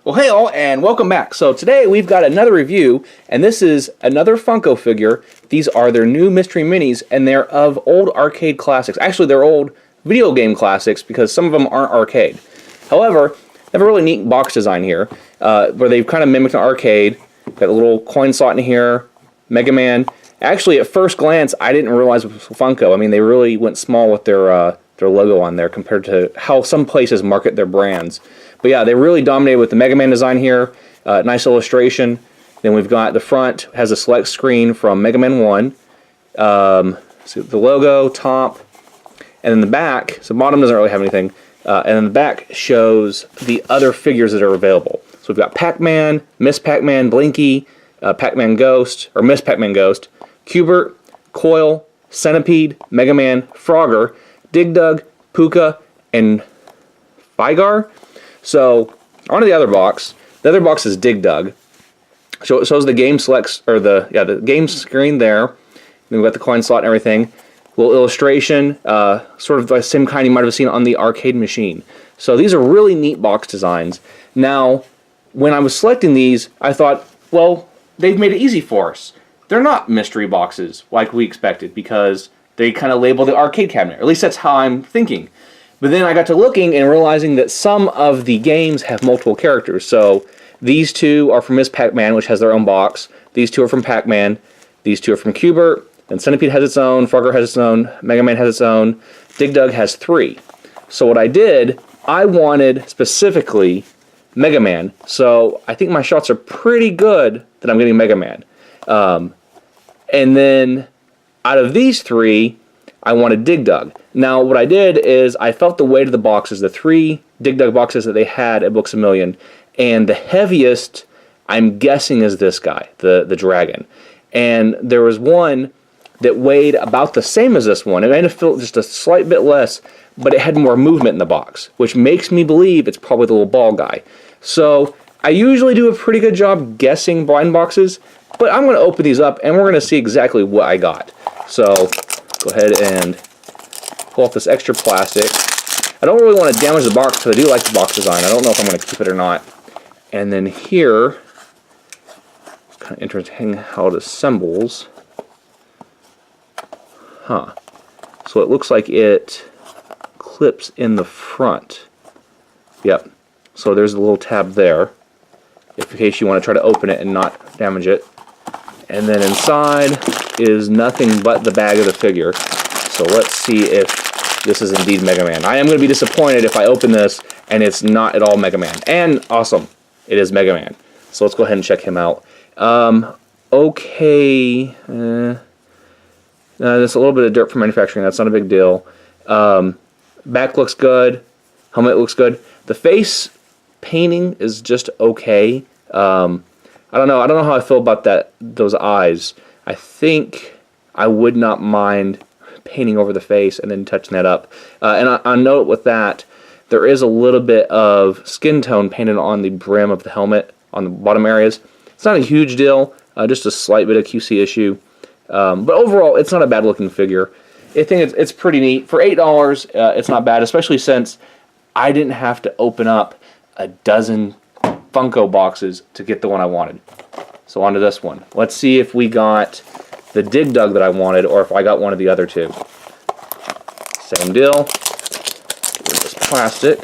Well, hey all, and welcome back. So today we've got another review, and this is another Funko figure. These are their new mystery minis, and they're of old arcade classics. Actually, they're old video game classics because some of them aren't arcade. However, they have a really neat box design here, where they've kind of mimicked an arcade. Got a little coin slot in here, Mega Man. Actually, at first glance, I didn't realize it was Funko. I mean, they really went small with their logo on there compared to how some places market their brands. But yeah, they really dominated with the Mega Man design here. Nice illustration. Then we've got the front has a select screen from Mega Man 1. So the logo, top, and then the back. So bottom doesn't really have anything. And then the back shows the other figures that are available. So we've got Pac-Man, Miss Pac-Man, Blinky, Pac-Man Ghost, or Miss Pac-Man Ghost, Q*bert, Coil, Centipede, Mega Man, Frogger, Dig Dug, Puka, and Figar. So, onto the other box. The other box is Dig Dug. So it shows the game selects, or the game screen there. Then we've got the coin slot and everything. Little illustration, sort of the same kind you might have seen on the arcade machine. So these are really neat box designs. Now, when I was selecting these, I thought, well, they've made it easy for us. They're not mystery boxes like we expected because they kind of label the arcade cabinet. Or at least that's how I'm thinking. But then I got to looking and realizing that some of the games have multiple characters. So these two are from Miss Pac-Man, which has their own box. These two are from Pac-Man. These two are from Q*bert. And Centipede has its own. Frogger has its own. Mega Man has its own. Dig Dug has 3. So what I did, I wanted specifically Mega Man. So I think my shots are pretty good that I'm getting Mega Man. And then out of these 3, I wanted Dig Dug. Now, what I did is I felt the weight of the boxes, the 3 Dig Dug boxes that they had at Books A Million, and the heaviest, I'm guessing, is this guy, the dragon. And there was one that weighed about the same as this one. It made it feel just a slight bit less, but it had more movement in the box, which makes me believe it's probably the little ball guy. So I usually do a pretty good job guessing blind boxes, but I'm going to open these up and we're going to see exactly what I got. So go ahead and pull off this extra plastic. I don't really want to damage the box because I do like the box design. I don't know if I'm going to keep it or not. And then here, it's kind of interesting how it assembles. Huh. So it looks like it clips in the front. Yep. So there's a little tab there, in case you want to try to open it and not damage it. And then inside is nothing but the bag of the figure. So let's see if this is indeed Mega Man. I am going to be disappointed if I open this and it's not at all Mega Man. And awesome, it is Mega Man. So let's go ahead and check him out. Okay. There's a little bit of dirt from manufacturing. That's not a big deal. Back looks good. Helmet looks good. The face painting is just okay. I don't know. I don't know how I feel about those eyes. I think I would not mind painting over the face and then touching that up. And I note with that, there is a little bit of skin tone painted on the brim of the helmet on the bottom areas. It's not a huge deal. Just a slight bit of QC issue. But overall, it's not a bad looking figure. I think it's pretty neat. For $8, it's not bad, especially since I didn't have to open up a dozen Funko boxes to get the one I wanted. So on to this one. Let's see if we got the Dig Dug that I wanted or if I got one of the other two. Same deal. Get rid of this plastic.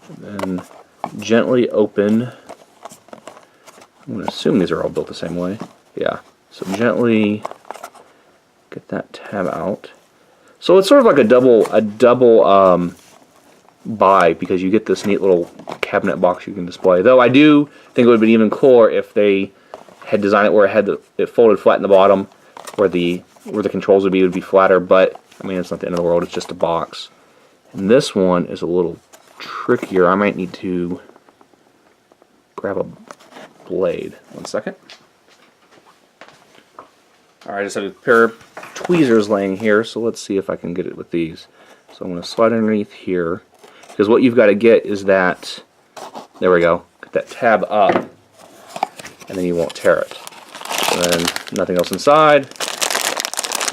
And then gently open. I'm going to assume these are all built the same way. Yeah. So gently get that tab out. So it's sort of like a double buy because you get this neat little cabinet box you can display. Though I do think it would have been even cooler if they had designed it where it folded flat in the bottom, where the controls would be flatter. But I mean, it's not the end of the world. It's just a box. And this one is a little trickier. I might need to grab a blade. 1 second. Alright, I just have a pair of tweezers laying here, so let's see if I can get it with these. So I'm going to slide underneath here, because what you've got to get is that, there we go, get that tab up, and then you won't tear it. And then nothing else inside.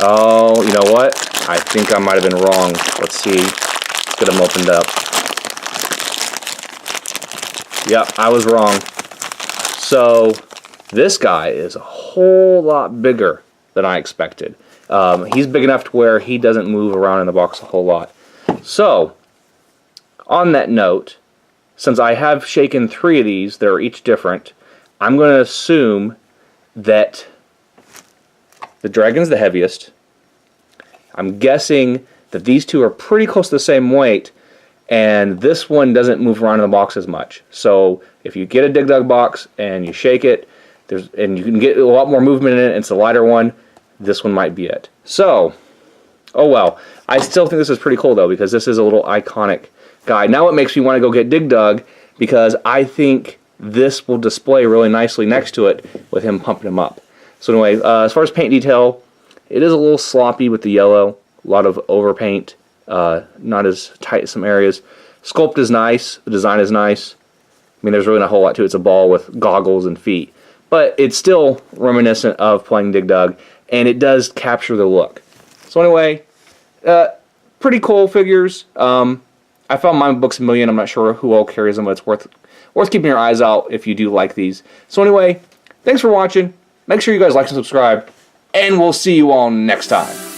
Oh, you know what? I think I might have been wrong. Let's see. Let's get them opened up. Yep, I was wrong. So this guy is a whole lot bigger than I expected. He's big enough to where he doesn't move around in the box a whole lot. So, on that note, since I have shaken 3 of these, they're each different, I'm going to assume that the dragon's the heaviest. I'm guessing that these two are pretty close to the same weight, and this one doesn't move around in the box as much. So if you get a Dig Dug box and you shake it, and you can get a lot more movement in it, and it's a lighter one, this one might be it. So, oh well. I still think this is pretty cool though, because this is a little iconic guy. Now it makes me want to go get Dig Dug, because I think this will display really nicely next to it with him pumping him up. So anyway, as far as paint detail, it is a little sloppy with the yellow. A lot of overpaint, not as tight as some areas. Sculpt is nice. The design is nice. I mean, there's really not a whole lot to it. It's a ball with goggles and feet. But it's still reminiscent of playing Dig Dug, and it does capture the look. So anyway, pretty cool figures. I found mine with Books-A-Million. I'm not sure who all carries them, but it's worth keeping your eyes out if you do like these. So anyway, thanks for watching. Make sure you guys like and subscribe, and we'll see you all next time.